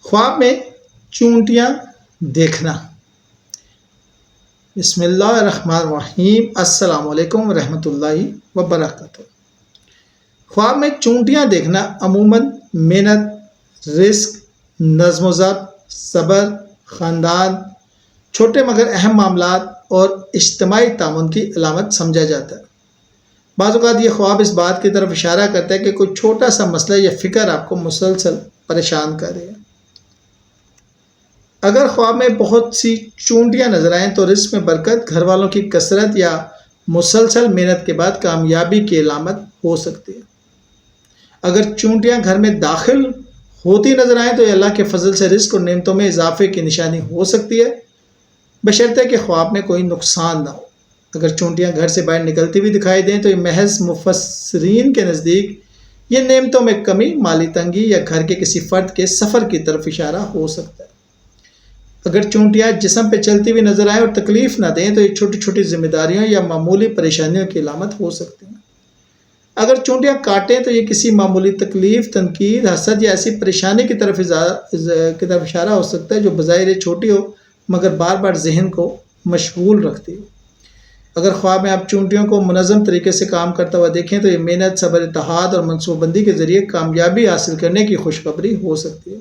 خواب میں چونٹیاں دیکھنا۔ بسم اللہ الرحمن الرحیم، السلام علیکم ورحمۃ اللہ وبرکاتہ۔ خواب میں چونٹیاں دیکھنا عموماً محنت، رزق، نظم و ضبط، صبر، خاندان، چھوٹے مگر اہم معاملات اور اجتماعی تعاون کی علامت سمجھا جاتا ہے۔ بعض اوقات یہ خواب اس بات کی طرف اشارہ کرتا ہے کہ کوئی چھوٹا سا مسئلہ یا فکر آپ کو مسلسل پریشان کر رہی ہے۔ اگر خواب میں بہت سی چونٹیاں نظر آئیں تو رزق میں برکت، گھر والوں کی کثرت یا مسلسل محنت کے بعد کامیابی کی علامت ہو سکتی ہے۔ اگر چونٹیاں گھر میں داخل ہوتی نظر آئیں تو یہ اللہ کے فضل سے رزق اور نعمتوں میں اضافے کی نشانی ہو سکتی ہے، بشرطے کہ خواب میں کوئی نقصان نہ ہو۔ اگر چونٹیاں گھر سے باہر نکلتی ہوئی دکھائی دیں تو یہ محض مفسرین کے نزدیک یہ نعمتوں میں کمی، مالی تنگی یا گھر کے کسی فرد کے سفر کی طرف اشارہ ہو سکتا ہے۔ اگر چونٹیاں جسم پہ چلتی ہوئی نظر آئیں اور تکلیف نہ دیں تو یہ چھوٹی چھوٹی ذمہ داریوں یا معمولی پریشانیوں کی علامت ہو سکتی ہیں۔ اگر چونٹیاں کاٹیں تو یہ کسی معمولی تکلیف، تنقید، حسد یا ایسی پریشانی کی طرف اشارہ ہو سکتا ہے جو بظاہر چھوٹی ہو مگر بار بار ذہن کو مشغول رکھتی ہو۔ اگر خواب میں آپ چونٹیوں کو منظم طریقے سے کام کرتا ہوا دیکھیں تو یہ محنت، صبر، اتحاد اور منصوبہ بندی کے ذریعے کامیابی حاصل کرنے کی خوشخبری ہو سکتی ہے۔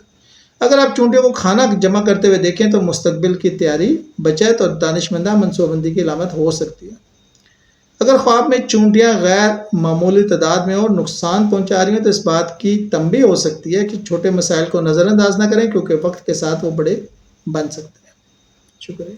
اگر آپ چونٹیوں کو کھانا جمع کرتے ہوئے دیکھیں تو مستقبل کی تیاری، بچت اور دانشمندانہ منصوبہ بندی کی علامت ہو سکتی ہے۔ اگر خواب میں چونٹیاں غیر معمولی تعداد میں اور نقصان پہنچا رہی ہیں تو اس بات کی تنبیہ ہو سکتی ہے کہ چھوٹے مسائل کو نظر انداز نہ کریں کیونکہ وقت کے ساتھ وہ بڑے بن سکتے ہیں۔ شکریہ۔